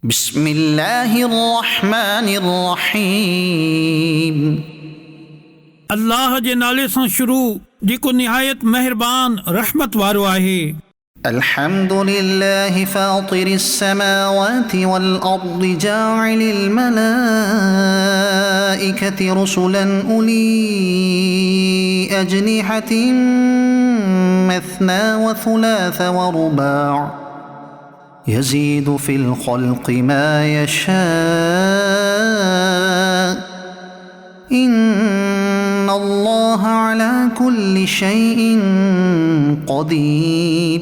بسم الله الرحمن الرحيم अल्लाह जे नाले सां शुरू जेको निहायत मेहरबान रहमत वारो आहे। الحمد لله فاطر السماوات والأرض جاعل الملائكة رسلا أولي أجنحة مثنى وثلاث ورباع يزيد في الخلق ما يشاء إن الله على كل شيء قدير।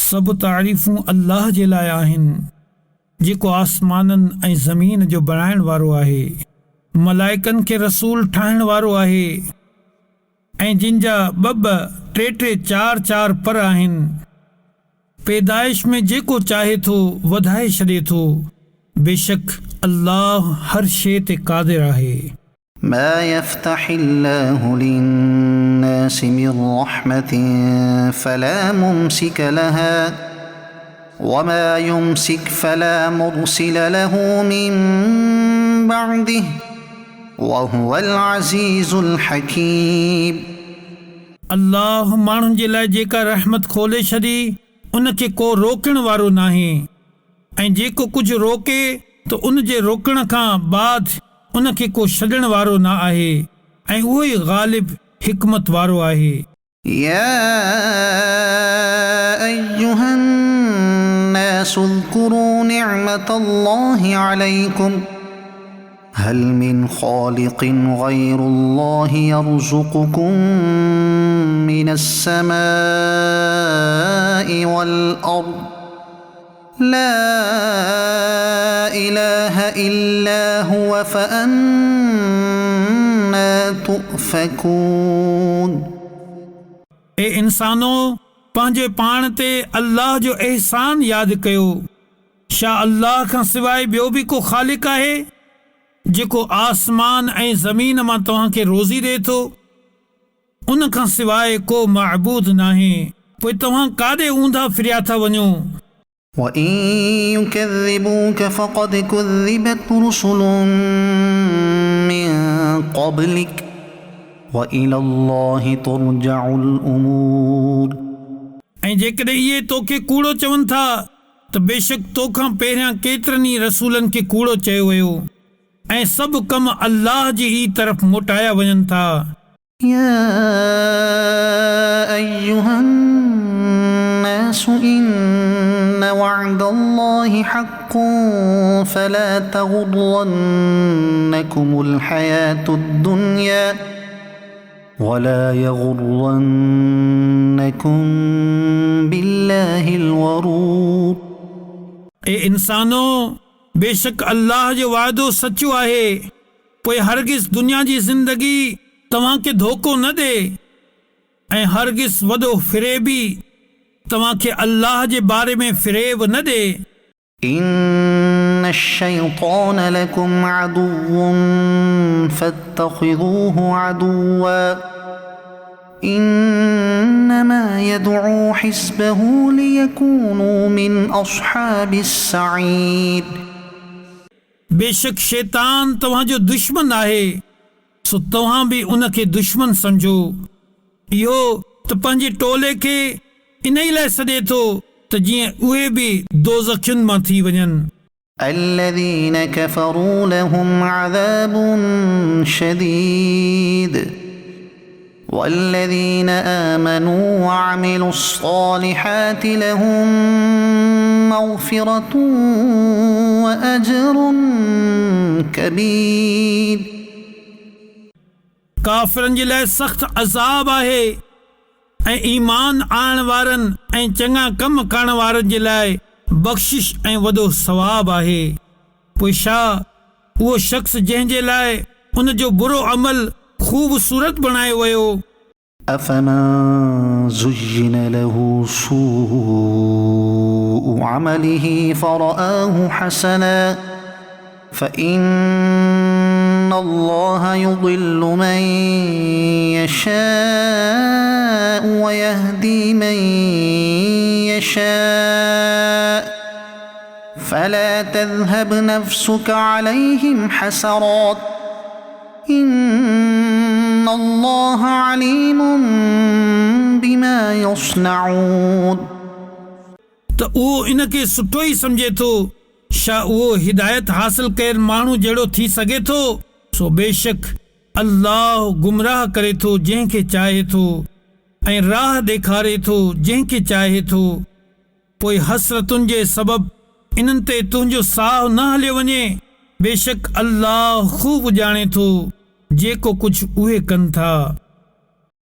सब तारीफ़ूं अल्लाह जे लाइ आहिनि जेको आसमाननि ऐं ज़मीन जो बणाइण वारो आहे, मलाइकनि खे रसूल ठाहिण वारो आहे ऐं जिन जा ॿ टे चार चार पर आहिनि। पैदाइश में जेको चाहे थो वधाए छॾे थो। बेशक अल्लाह हर शइ ते क़ादिर आहे। ما يفتح الله للناس من رحمة فلا ممسك لها وما يمسك فلا مرسل له من بعده وهو العزيز الحكيم। अल्लाह माण्हुनि जे लाइ जेका रहमत खोले छॾी उनखे को रोकण वारो नाहे, ऐं जेको कुझु रोके त उन जे रोकण खां बाद उनखे को छॾण वारो न आहे, ऐं उहो ई ग़ालिब हिकमत वारो आहे। يا أيها الناس اذكروا نعمة الله عليكم هل من خالق غير الله يرزقكم من السماء والأرض لا إله إلا هو فأنا تؤفكون। ए इंसानो, पंहिंजे पाण ते अल्लाह जो एहसान यादि कयो। छा अल्लाह खां सवाइ ॿियो बि को ख़ालिक आहे जेको आसमान ऐं ज़मीन मां तव्हांखे रोज़ी ॾिए थो? उन खां सवाइ को महबूद नाहे, पोइ तव्हां काॾे ऊंधा फिरिया था वञो। وإن يكذبوك فقد كذبت رسل من قبلك وإلى الله ترجع الأمور। ऐं जेकॾहिं इहे तोखे कूड़ो चवनि था त बेशक तोखां पहिरियां केतिरनि ई रसूलनि खे कूड़ो चयो वियो, ऐं सभु कम अल्लाह जी ई तरफ़ मोटाया वञनि था। يا أيها الناس إن وعد الله حق فلا تغرنكم الحياة الدنيا ولا يغرنكم بالله الغرور। ए इंसानो, बेशक अल्लाह जो वाइदो सचो आहे, पोइ हरगिज़ दुनिया जी ज़िंदगी तव्हांखे धोखो न ॾे, ऐं हरगिज़ वॾो फ़िरेबी तव्हांखे अल्लाह जे बारे में फ़िरेब न ॾे। إن الشيطان لكم عدو فاتخذوه عدوا إنما يدعو حزبه ليكونوا من أصحاب السعير। बेशक शैतान तव्हांजो दुश्मन आहे, सो तव्हां बि उनखे दुश्मन सम्झो। इहो त पंहिंजे टोले खे इन ई लाइ सॾे थो त जीअं उहे बि दोज़खियुनि मां थी वञनि। الذين كفروا لهم عذاب شديد والذين آمنوا وعملوا الصالحات لهم مغفرة وأجر كبير। काफ़िरनि जे लाइ सख़्त अज़ाब आहे, ऐं ईमान आणण वारनि ऐं चङा कम करण वारनि जे लाइ बख़्शिश ऐं वॾो सवाब आहे। पोइ छा उहो शख़्स जंहिं जे लाइ उन जो बुरो अमल ख़ूबसूरत बणायो वियो? أفمن زين له سوء عمله فرآه حسنا فإن الله يضل من يشاء ويهدي من يشاء فلا تذهب نفسك عليهم حسرات إن الله عليم بما يصنعون. त उहो इन खे सुठो ई सम्झे थो छा उहो हिदायत हासिल कयल माण्हू जहिड़ो थी सघे थो? सो बेशक अल्लाह गुमराह करे थो जंहिंखे चाहे थो ऐं राह ॾेखारे थो जंहिंखे चाहे थो। पोइ हसरतुनि जे सबब इन्हनि ते तुंहिंजो साहु न हलियो वञे। बेशक अल्लाह ख़ूब ॼाणे थो जेको कुझु उहे कनि था।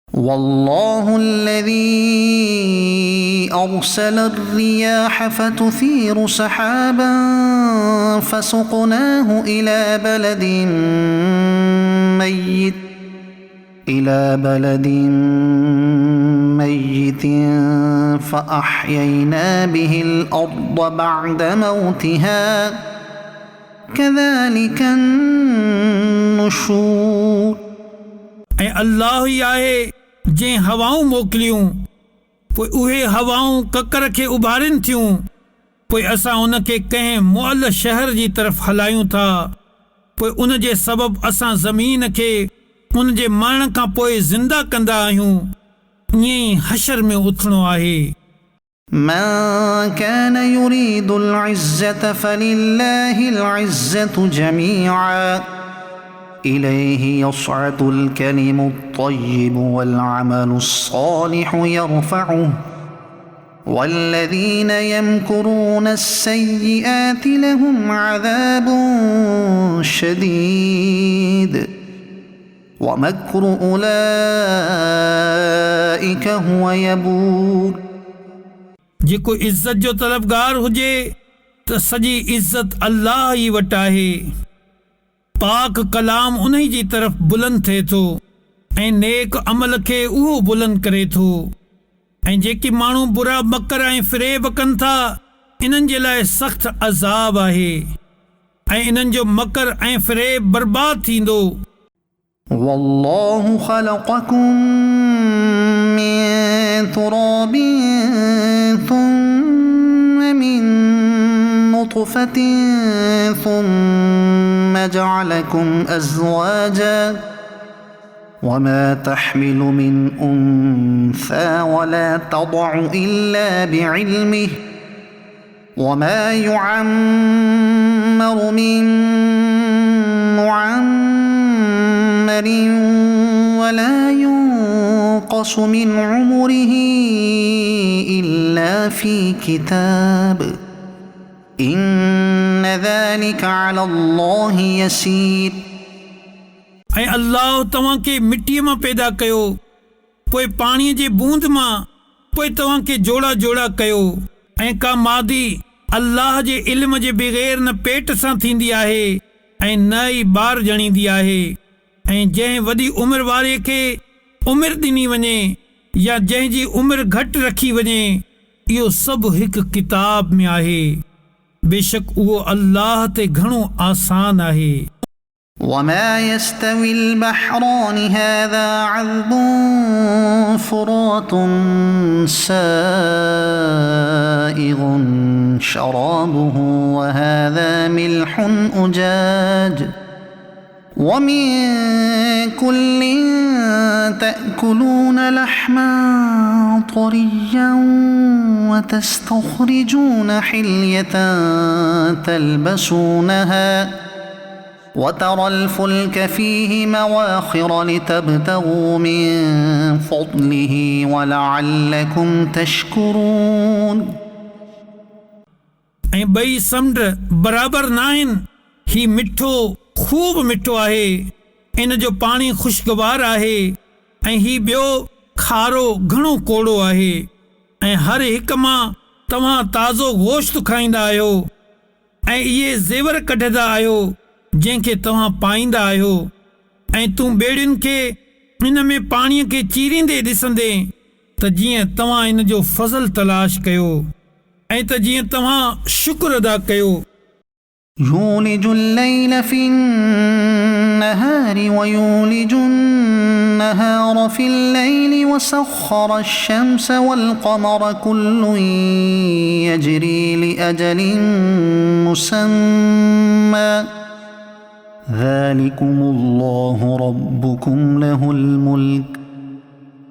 والله الذي أرسل الرياح فتثير سحابا فسقناه إلى بلد ميت فأحيينا به الأرض بعد موتها كذلك النشور. ऐं अल्लाह ई आहे जंहिं हवाऊं मोकिलियूं पोइ उहे हवाऊं ककर खे उभारिन थियूं। पोइ असां उन खे कंहिं मुअल शहर जी तरफ़ हलायूं था। पोइ उन जे सबब असां ज़मीन खे उन जे मरण खां पोइ ज़िंदा कंदा आहियूं। ईअं ई हशर में उथणो आहे। من كان يريد العزة فلله العزة جميعا إليه يصعد الكلم الطيب والعمل الصالح يرفعه والذين يمكرون السيئات لهم عذاب شديد ومكر أولئك هو يبور. जेको इज़त जो तलबगार हुजे त सॼी इज़त अल्लाह ई वटि आहे। पाक कलाम उन जी तरफ़ बुलंद थिए थो ऐं नेक अमल खे उहो बुलंद करे थो। ऐं जेके माण्हू बुरा मकर ऐं फ़रेब कनि था इन्हनि जे लाइ सख़्त अज़ाब आहे ऐं इन्हनि जो मकर ऐं फ़रेब बर्बाद थींदो। والله خلقكم من تراب ثم من نطفة ثم جعلكم أزواجا وما تحمل من أنثى ولا تضع إلا بعلمه وما يعمر من معمر ولا ينقص من عمره إلا في كتاب إن ذلك على الله يسير. ऐं अल्लाह तव्हां खे मिटीअ मां पैदा कयो पोइ पाणीअ जे बूंद मां पोइ तव्हां खे जोड़ा जोड़ा कयो ऐं का मादी अल्लाह जे इल्म जे बग़ैर न पेट सां थींदी आहे ऐं न ई ॿार ॼणींदी आहे। ऐं जंहिं वॾी उमिरि वारे खे उमिरि ॾिनी वञे या जंहिंजी उमिरि घटि रखी वञे इहो सभु हिकु किताब में आहे। बेशक उहो अल्लाह ते घणो आसान आहे। وما يستوي البحران هذا عذب فرات سائغ شرابه وهذا ملح أجاج ومن كل تأكلون لحما طريا وتستخرجون حلية تلبسونها وترى الفلك فيه مواخر لتبتغوا من فضله ولعلكم تشكرون. ऐं ॿई समुंड बराबर न आहिनि। ही मिठो खूब मिठो आहे इन जो पाणी ख़ुशगवार आहे ऐं ही ॿियो खारो घणो कोड़ो आहे ऐं हर हिक मां तव्हां ताज़ो गोश्त खाईंदा आहियो ऐं इहे ज़ेवर कढंदा आहियो जंहिंखे तव्हां पाईंदा आहियो। ऐं तूं ॿेड़ियुनि खे हिन में पाणीअ खे चीरींदे ॾिसंदे त जीअं तव्हां इन जो फज़ल तलाश कयो ऐं त जीअं तव्हां शुक्र अदा कयो। يولج الليل في النهار ويولج النهار في الليل وسخر الشمس والقمر كل يجري لأجل مسمى ذلكم الله ربكم له الملك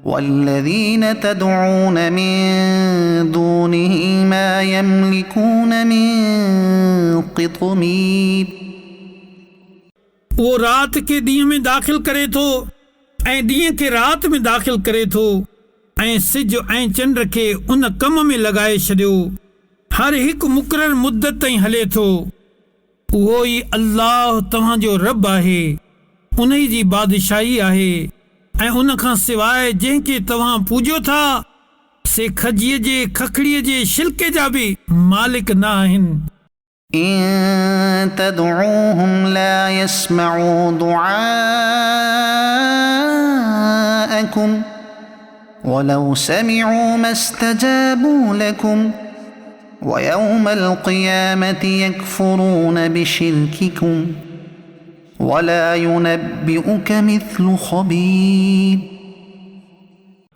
والذين تدعون من دونه ما يملكون من قطمير वो रात के ॾींहं में दाख़िल करे थो ऐं ॾींहं खे राति में दाख़िल करे थो ऐं सिज ऐं चंड खे उन कम में लॻाए छॾियो हर हिकु मुक़ररु मुद्दत ताईं हले थो उहो ई अल्लाह तव्हांजो रब आहे उन ई जी बादशाही आहे ऐं उन खां सवाइ जंहिंखे तव्हां पूॼो था से खजीअ जे खखड़ीअ जे छिलके जा बि मालिक न आहिनि إن تدعوهم لا يسمعوا دعاءكم ولو سمعوا ما استجابوا لكم ويوم القيامة يكفرون بشرككم ولا ينبئك مثل خبير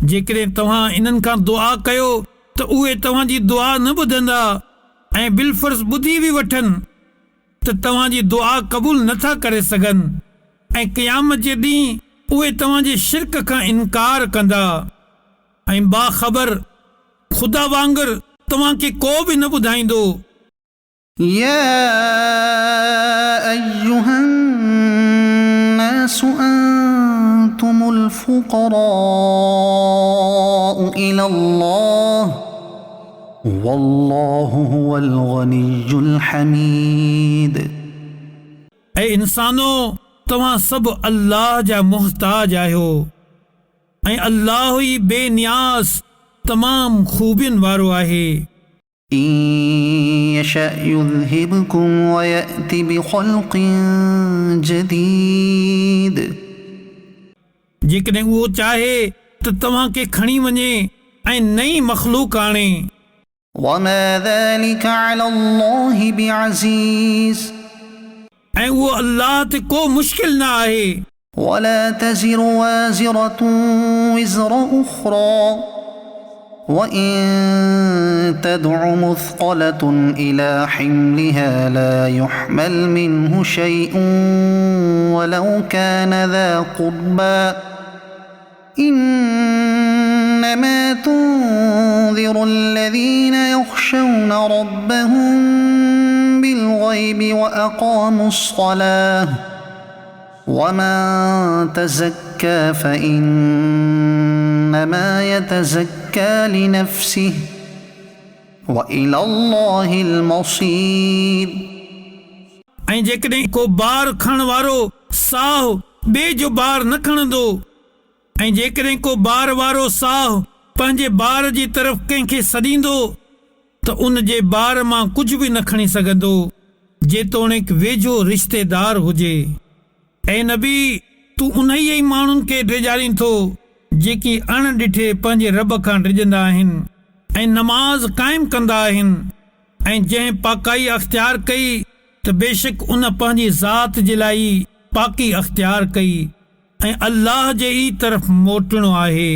जेकॾहिं तव्हां इन्हनि खां दुआ कयो त उहे तव्हांजी दुआ न ॿुधंदा ऐं बिलफर्ज़ ॿुधी बि वठनि त तव्हांजी दुआ क़बूल नथा करे सघनि ऐं क़यामत जे ॾींहुं उहे तव्हांजे शिरक खां इनकार कंदा ऐं बाख़बर ख़ुदा वांगुरु तव्हांखे को बि न ॿुधाईंदो يا أيها الناس أنتم الفقراء إلى الله والله هو الغني الحميد ऐं इंसानो तव्हां सभु अल्लाह जा मुहताज आहियो ऐं अल्लाह ई बेनियाज़ तमामु खूबियुनि वारो आहे إن يشأ يذهبكم ويأتي بخلق جديد जेकॾहिं उहो चाहे त तव्हांखे खणी वञे ऐं नई मख़लूक आणे وما ذلك على الله بعزيز ऐं उहो अल्लाह ते को मुश्किल न आहे ولا تزر وازرة وزر أخرى وإن تدع مثقلة إلى حملها لا يحمل منه شيء ولو كان ذا قربى إنما تنذر الذين يخشون ربهم بالغيب وأقاموا الصلاة ومن تزكى فإنما يتزكى لنفسه وإلى الله المصير ऐं जेकॾहिं को बार खणण वारो साहु ॿिए जो बार न खणंदो ऐं जेकॾहिं को बार वारो साहु पंहिंजे बार जी तरफ़ कंहिंखे सॾींदो त उन जे बार मां कुझु बि न खणी सघंदो जेतोणीकि वेझो रिश्तेदार हुजे ऐं नबी तूं उन ई माण्हुनि खे डिॼारीं थो जेकी अण ॾिठे पंहिंजे रब खां डिॼंदा आहिनि ऐं नमाज़ क़ाइमु कंदा आहिनि ऐं जंहिं पाकाई अख़्तियार कई त बेशक उन पंहिंजी ज़ात जे लाइ पाकी अख़्तियार कई ऐं अल्लाह जे ई तरफ़ मोटणो आहे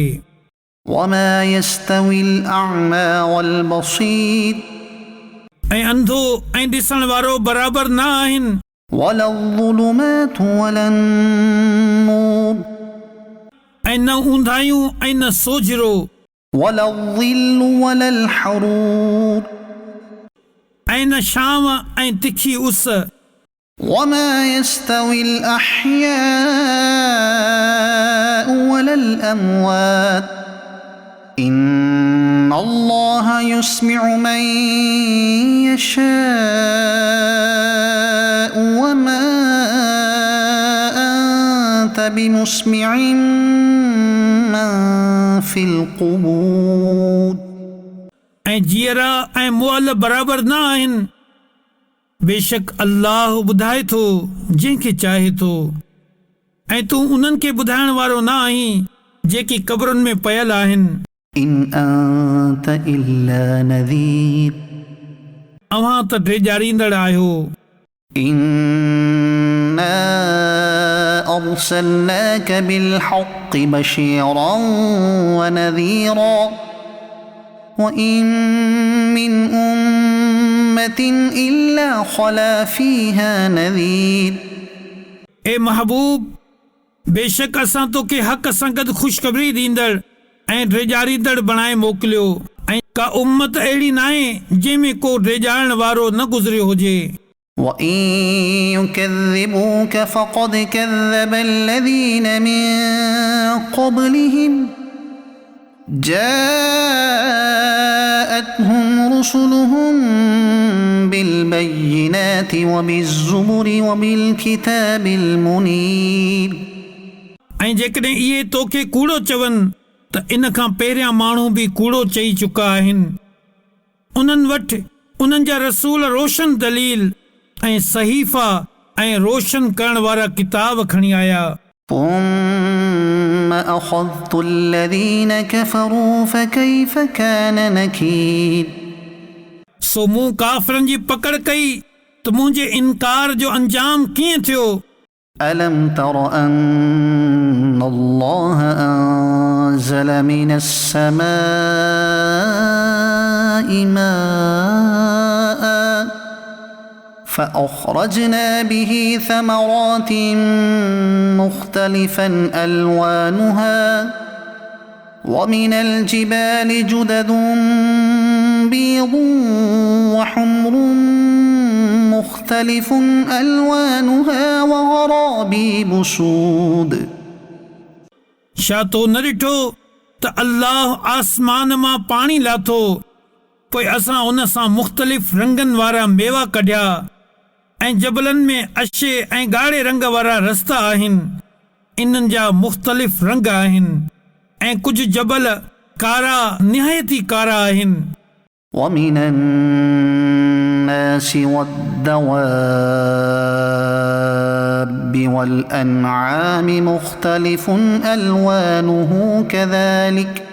وما يستوي الأعمى والبصير ऐं अंधो ऐं ॾिसण वारो बराबरि न आहिनि ولا الظلمات ولا النور ऐं न ऊंधायूं ऐं न सोझिरो ولا الظل ولا الحرور ऐं न शाम ऐं तिखी उस وما يستوي الأحياء ولا الأموات إن الله يسمع من يشاء وما أنت بمسمع من في القبور ऐं जीअरा ऐं मुअल बराबरि न आहिनि बेशक अल्लाह ॿुधाए थो जंहिंखे चाहे थो ऐं तूं उन्हनि खे ॿुधाइण वारो न आहीं जेकी क़बरुनि में पयल आहिनि إن أنت إلا نذير अव्हां त ड्रेजारींदड़ आहियो إنا أرسلناك بالحق بشيرا ونذيرا وإن من أمة إلا خلا فيها نذير ए महबूब, बेशक असां तोखे हक़ सां गॾु ख़ुशख़बरी ॾींदड़ ऐं ड्रेजारींदड़ बणाए मोकिलियो ऐं का उम्मत अहिड़ी नाहे जंहिंमें को ड्रेजाइण वारो न गुज़रियो हुजे। وإن يكذبوك فقد كذب الذين من قبلهم جاءتهم رسلهم بالبينات وبالزبر وبالكتاب المنير ऐं जेकॾहिं इहे तोखे कूड़ो चवनि त इन खां पहिरियां माण्हू बि कूड़ो चई चुका आहिनि। उन्हनि वटि उन्हनि जा रसूल रोशन दलील ऐं सहीफ़ा ऐं रोशन करण वारा किताब खणी आया। ثم أخذت الذين كفروا فكيف كان نكير सो मूं काफ़िरनि जी पकड़ कई त मुंहिंजे इनकार जो अंजाम कीअं थियो। ألم تر أن الله أنزل من السماء ماء فأخرجنا به ثمرات مختلفا ألوانها ومن الجبال جدد بيض وحمر مختلف ألوانها وغرابيب سود छा तो न ॾिठो त अल्लाह आसमान मां पाणी लाथो, पोइ असां उन सां मुख़्तलिफ़ रंगनि वारा मेवा कढिया ऐं जबलनि में अछे ऐं ॻाढ़े रंग वारा रस्ता आहिनि। इन्हनि जा मुख़्तलिफ़ रंग आहिनि ऐं कुझु जबल कारा निहायती कारा आहिनि। ومن الناس والدواب والأنعام مختلف ألوانه كذلك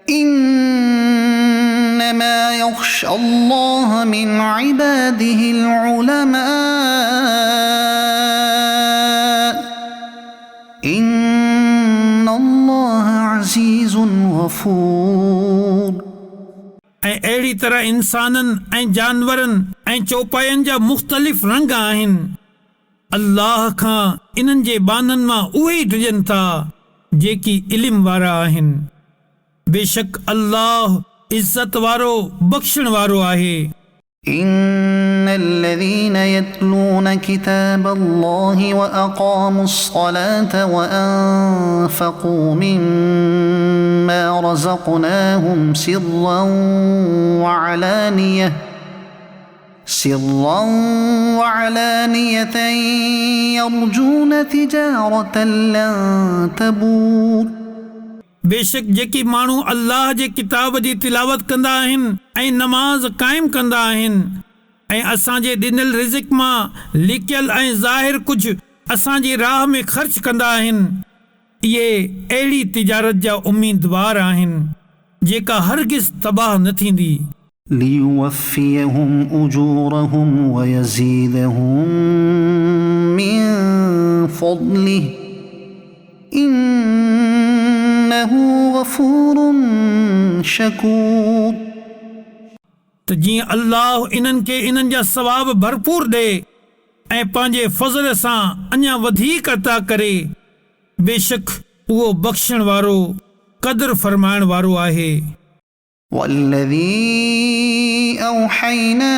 إنما يخشى الله من عباده العلماء إن الله عزيز غفور ऐं अहिड़ी तरह इंसाननि ऐं जानवरनि ऐं चौपायनि जा मुख़्तलिफ़ रंग आहिनि। अल्लाह खां इन्हनि जे बाननि मां उहे ई डिॼनि था जेकी इल्म वारा आहिनि। बेशक अल्लाह इज़त वारो बख़्शण वारो आहे। إن الذين يتلون كتاب الله وأقاموا الصلاة وأنفقوا مما رزقناهم سرا وعلانية يرجون تجارة لن تبور बेशक जेकी माण्हू अल्लाह जे किताब जी तिलावत कंदा आहिनि ऐं नमाज़ क़ाइमु कंदा आहिनि ऐं असांजे ॾिनल रिज़िक मां लिकियल ऐं ज़ाहिर कुझु असांजी राह में ख़र्च कंदा आहिनि, इहे अहिड़ी तिजारत जा उम्मीदवार आहिनि जेका हरगिज़ तबाह न थींदी। ليوفيهم أجورهم ويزيدهم من فضله إنه غفور شكور त जीअं अल्लाह इन्हनि खे इन्हनि जा सवाब भरपूर ॾे ऐं पंहिंजे फज़ल सां अञा वधीक अता करे, बेशक उहो बख़्शण वारो क़दर फरमाइण वारो आहे। والذي أوحينا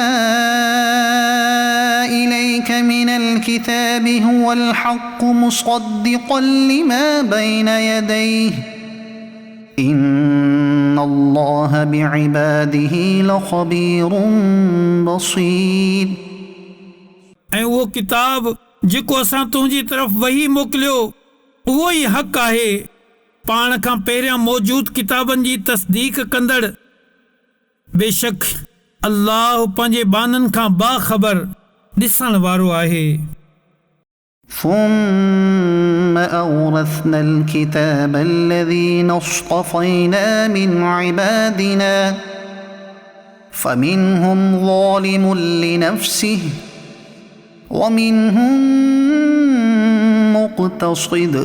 إليك من الكتاب هو الحق مصدقا لما بين يديه إن الله بعباده لخبير بصير ऐं उहो किताब जेको असां तुंहिंजी तरफ़ वही मोकिलियो उहो ई हक़ आहे, पाण खां पहिरियां मौजूद किताबनि जी तस्दीक कंदड़। बेशक अल्लाह पंहिंजे बाननि खां बाख़बर ॾिसण वारो आहे। ثم أورثنا الكتاب الذين اصطفينا من عبادنا فمنهم ظالم لنفسه ومنهم مقتصد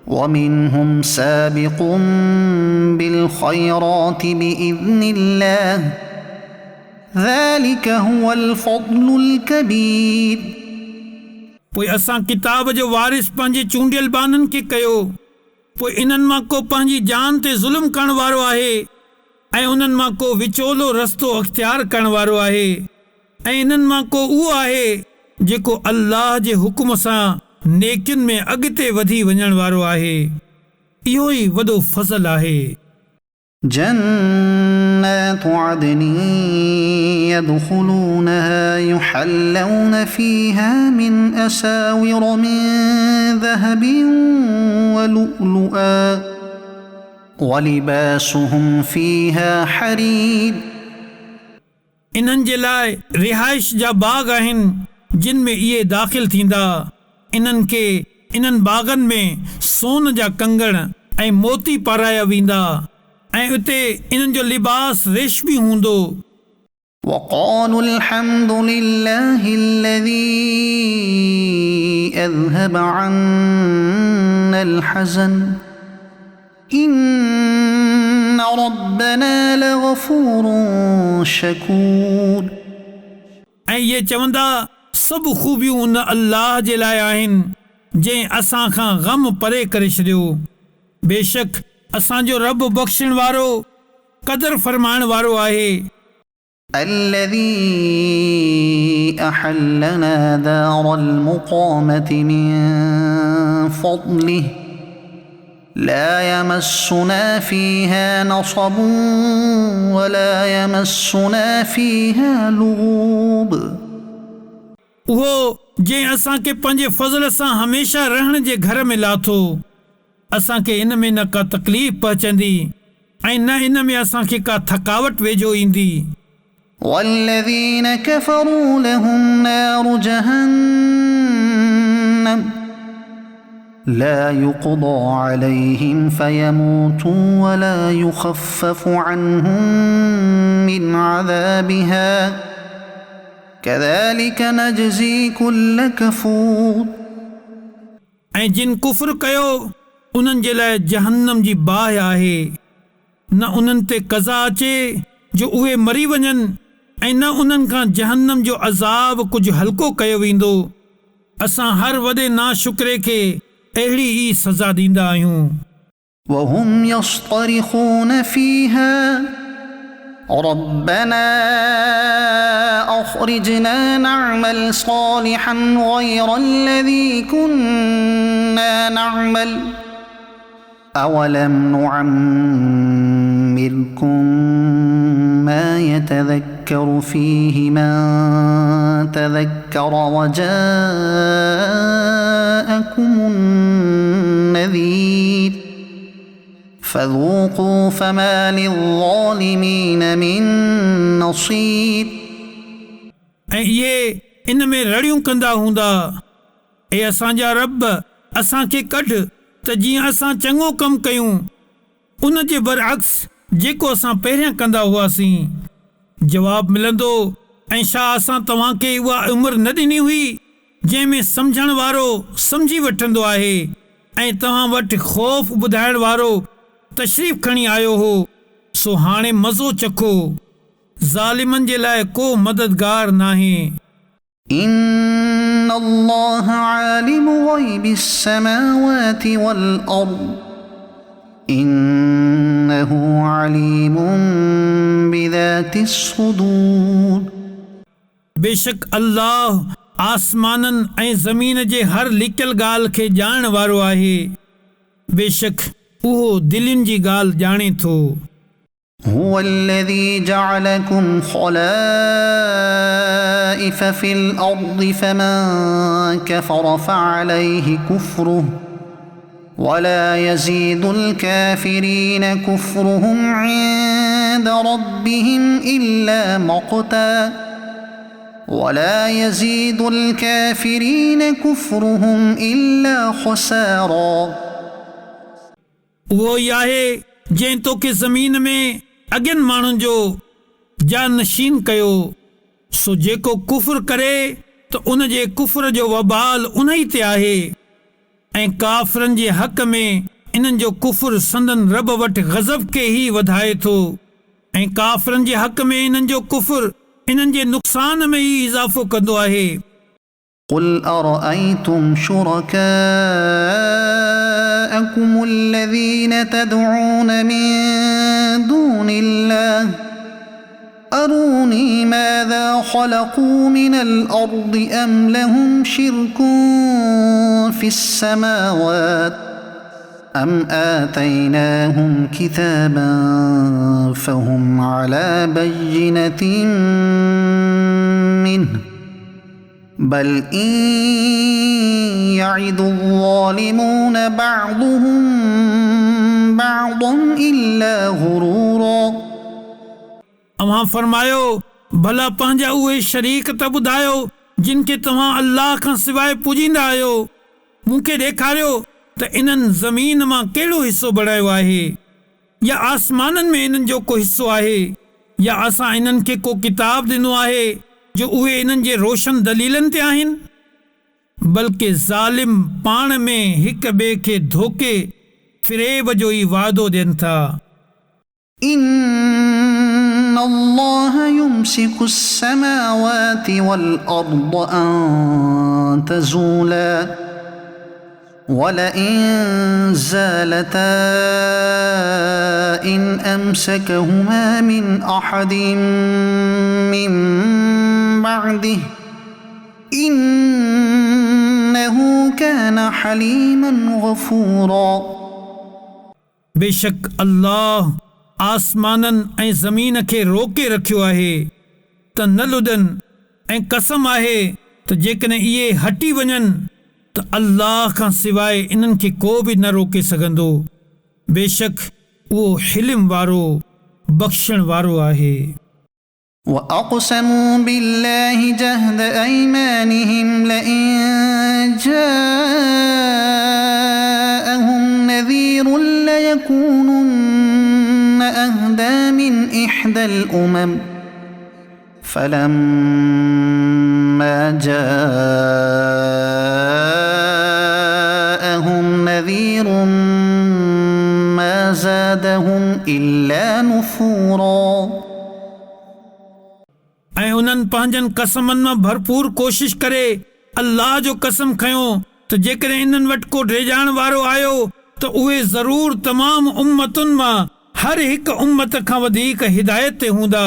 ومنهم سابق بالخيرات بإذن الله ذلك هو الفضل الكبير. पोइ असां किताब जो वारिस पंहिंजे चूंडियल बाननि खे कयो. पोइ इन्हनि मां को पंहिंजी जान ते ज़ुल्म करण वारो आहे ऐं उन्हनि मां को विचोलो रस्तो अख़्तियार करण वारो आहे ऐं इन्हनि मां को उहो आहे जेको अल्लाह जे हुकुम सां नेकियुनि में अॻिते वधी वञण वारो आहे. इहो ई वॾो फज़ल आहे. جنات عدن يدخلونها يحلون فيها من أساور من ذهب ولؤلؤا ولباسهم فيها حرير. इन्हनि जे लाइ रिहाइश जा बाग आहिनि जिन में इहे दाख़िल थींदा. इन्हनि खे इन्हनि बागनि में सोन जा कंगण ऐं मोती पाराया वेंदा ऐं उते इन्हनि जो लिबास रेशमी हूंदो. وقالوا الحمد لله الذي أذهب عنا الحزن إن ربنا لغفور شكور. ऐं इहे चवंदा सभु ख़ूबियूं उन अल्लाह जे लाइ आहिनि जंहिं असां खां ग़म परे करे छॾियो. बेशक असांजो रब बख़्शण वारो क़दर फरमाइण वारो आहे. الذي أحلنا دار المقامة من فضله لا يمسنا فيها نصب ولا يمسنا فيها لغوب. उहो जंहिं असांखे पंहिंजे फज़ल सां हमेशह रहण जे घर में लाथो. असांखे इन में न का तकलीफ़ पहुचंदी ऐं न इन में असांखे का थकावट वेझो ईंदी. والذين كفروا لهم نار جهنم لا يقضى عليهم فيموتوا ولا يخفف عنهم من عذابها كذلك نجزي كل كفور. ऐं जिन कुफ्र कयो उन्हनि जे लाइ जहन्नम जी बाहि आहे. न उन्हनि ते क़ज़ा अचे जो उहे मरी वञनि ऐं न उन्हनि खां जहन्नम जो अज़ाब कुझु हल्को कयो वेंदो. असां हर वॾे नाशुक्रे खे अहिड़ी ई सज़ा ॾींदा आहियूं. وهم يصطرخون فيها ربنا أخرجنا نعمل صالحا غير الذي كنا نعمل أولم نعمركم ما يتذكر فيه من تذكر وجاءكم النذير فذوقوا فما للظالمين من نصير. ऐं इहे इन में रड़ियूं कंदा हूंदा ऐं असांजा रब असांखे कढ त जीअं असां चङो कमु कयूं उन जे बरअक्स जेको असां पहिरियां कंदा हुआसीं. जवाब मिलंदो ऐं छा असां तव्हांखे उहा उमिरि न ॾिनी हुई जंहिं में सम्झण वारो सम्झी वठंदो आहे ऐं तव्हां वटि ख़ौफ़ ॿुधाइण वारो तशरीफ़ खणी आयो हो. सो हाणे मज़ो चखो. ज़ालिमनि जे लाइ को मददगार नाहे. إن الله عالم غيب السماوات والأرض إنه عليم بذات الصدور. बेशक अल्लाह आसमाननि ऐं ज़मीन जे हर लिकियल ॻाल्हि खे ॼाणण वारो आहे. बेशक उहो दिलनि जी ॻाल्हि ॼाणे थो. هو الذي جعلكم خلائف في الأرض فمن كفر فعليه كفره ولا يزيد الكافرين كفرهم عند ربهم إلا مقتا ولا يزيد الكافرين كفرهم إلا خسارا. उहो ई आहे जंहिं तोखे ज़मीन में अॻियनि माण्हुनि जो जानशीन कयो. सो जेको कुफ़्र करे त उन जे कुफ़्र जो वबाल उन ई ते आहे ऐं काफ़िरनि जे हक़ में इन्हनि जो कुफ़्र संदन रब वटि ग़ज़ब खे ई वधाए थो ऐं काफ़िरनि जे हक़ में इन्हनि जो कुफ़्र इन्हनि जे नुक़सान में ई इज़ाफ़ो कंदो आहे। قل أرأيتم شركاءكم الذين تدعون من دون الله أروني ماذا خلقوا من الأرض أم لهم شرك في السماوات أم آتيناهم كتابا فهم على بينة منه بل إن يعد الظالمون بعضهم بعضا إلا غرورا। अव्हां फरमायो भला पंहिंजा उहे शरीक त ॿुधायो जिन खे तव्हां अल्लाह खां सवाइ पूजींदा आहियो। मूंखे ॾेखारियो त इन्हनि ज़मीन मां कहिड़ो हिसो बणायो आहे या आसमाननि में इन्हनि जो को हिसो आहे या असां इन्हनि खे को किताब ॾिनो आहे जो उहे इन्हनि जे रोशन दलीलनि ते आहिनि। बल्कि ज़ालिम पाण में हिक ॿिए खे धोखे फ़िरेब जो ई वादो ॾियनि था। إن الله يمسك السماوات والأرض أن تزولا ولئن زالتا إن أمسكهما من أحد من بعده إنه كان حليما غفورا। बेशक अल्लाह आसमाननि ऐं ज़मीन खे रोके रखियो आहे त न लुॾनि ऐं कसम आहे त जेकॾहिं इहे हटी वञनि त अल्लाह खां सवाइ इन्हनि खे को बि न रोके सघंदो। बेशक उहो हिल्म वारो बख़्शण वारो आहे। وأقسموا بالله جهد أيمانهم لئن جاءهم نذير ليكونن أهدى من إحدى الأمم فلما جاءهم نذير ما زادهم إلا نفورا। ऐं उन्हनि पंहिंजनि कसमनि मां भरपूर कोशिश करे अल्लाह जो कसम खयो त जेकॾहिं इन्हनि वटि को ड्रेजाइण वारो आयो त उहे ज़रूर तमामु उम्मतुनि मां हर हिक उम्मत खां वधीक हिदायत ते हूंदा।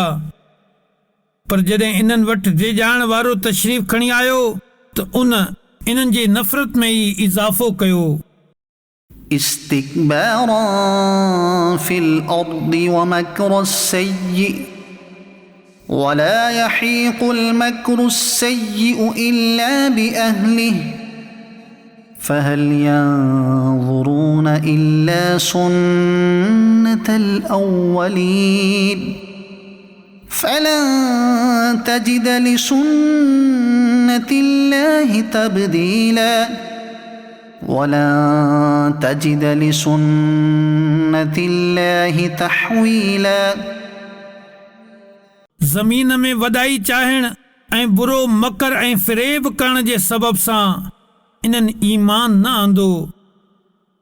पर जॾहिं इन्हनि वटि ड्रेजाइण वारो तशरीफ़ खणी आयो त उन इन्हनि जी नफ़रत में ई इज़ाफ़ो कयो। استكبارا في الأرض ومكر السيء ولا يحيق المكر السيء إلا بأهله فهل ينظرون إلا سنة الأولين فلن تجد لسنة الله تبديلا ولن تجد لسنة الله تحويلا। ज़मीन में वॾाई चाहण ऐं बुरो मकर ऐं फ़िरेब करण जे सबब सां इन्हनि ईमान न आंदो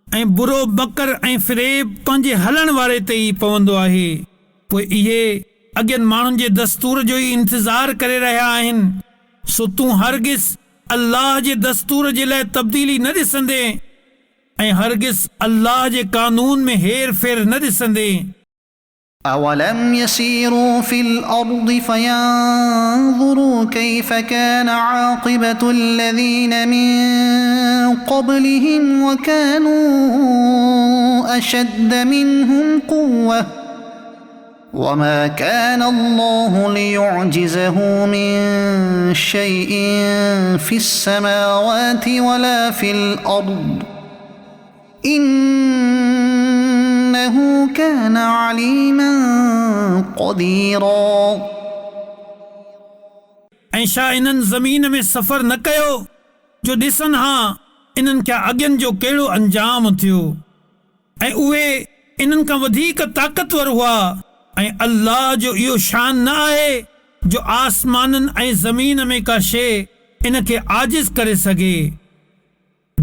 ऐं बुरो मकर ऐं फ़िरेब पंहिंजे हलण वारे ते ई पवंदो आहे। पोइ इहे अॻियनि माण्हुनि जे दस्तूर जो ई इंतज़ार करे रहिया आहिनि। सो तूं हरगिज़ अल्लाह जे दस्तूर जे लाइ तब्दीली न ॾिसंदे ऐं हरगिज़ अल्लाह जे कानून में हेर फेर न ॾिसंदे। أولم يسيروا في الأرض فينظروا كيف كان عاقبة الذين من قبلهم وكانوا أشد منهم قوة وما كان الله ليعجزه من شيء في السماوات ولا في الأرض إنه كان عليما قديرا۔ ऐं छा इन्हनि ज़मीन में सफ़र न कयो जो ॾिसनि हा इन्हनि खे अॻियनि जो कहिड़ो अंजाम थियो ऐं उहे इन्हनि खां वधीक ताक़तवर हुआ ऐं अल्लाह जो इहो शान न आहे जो आसमाननि ऐं ज़मीन में का शइ इन खे आजिज़ करे सघे।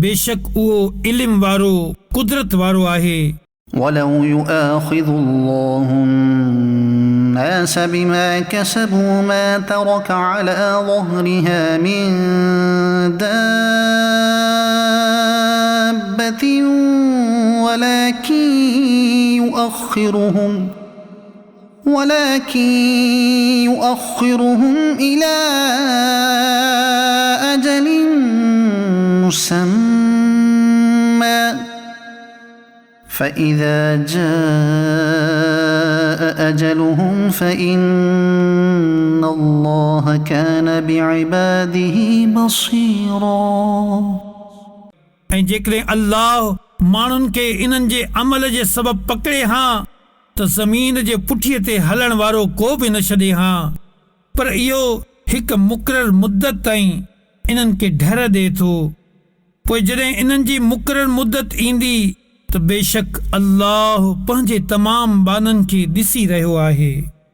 बेशक उहो इल्म वारो कुदरत वारो आहे। ولو يؤاخذ الله الناس بما كسبوا ما ترك على ظهرها من دابة ولكن يؤخرهم إلى أجل مسمى فإذا جاء أجلهم فإن الله كان بعباده بصيرا ऐं जेकॾहिं अल्लाह माण्हुनि खे इन्हनि जे अमल जे सबब पकड़े हा त ज़मीन जे पुठीअ ते हलण वारो को बि न छॾे हा, पर इहो हिकु मुक़ररु मुद्दत ताईं इन्हनि खे ढर ॾिए थो। पोइ जॾहिं इन्हनि जी मुक़ररु मुद्दत ईंदी त बेशक अल्लाह पंहिंजे तमाम बाननि खे ॾिसी रहियो आहे।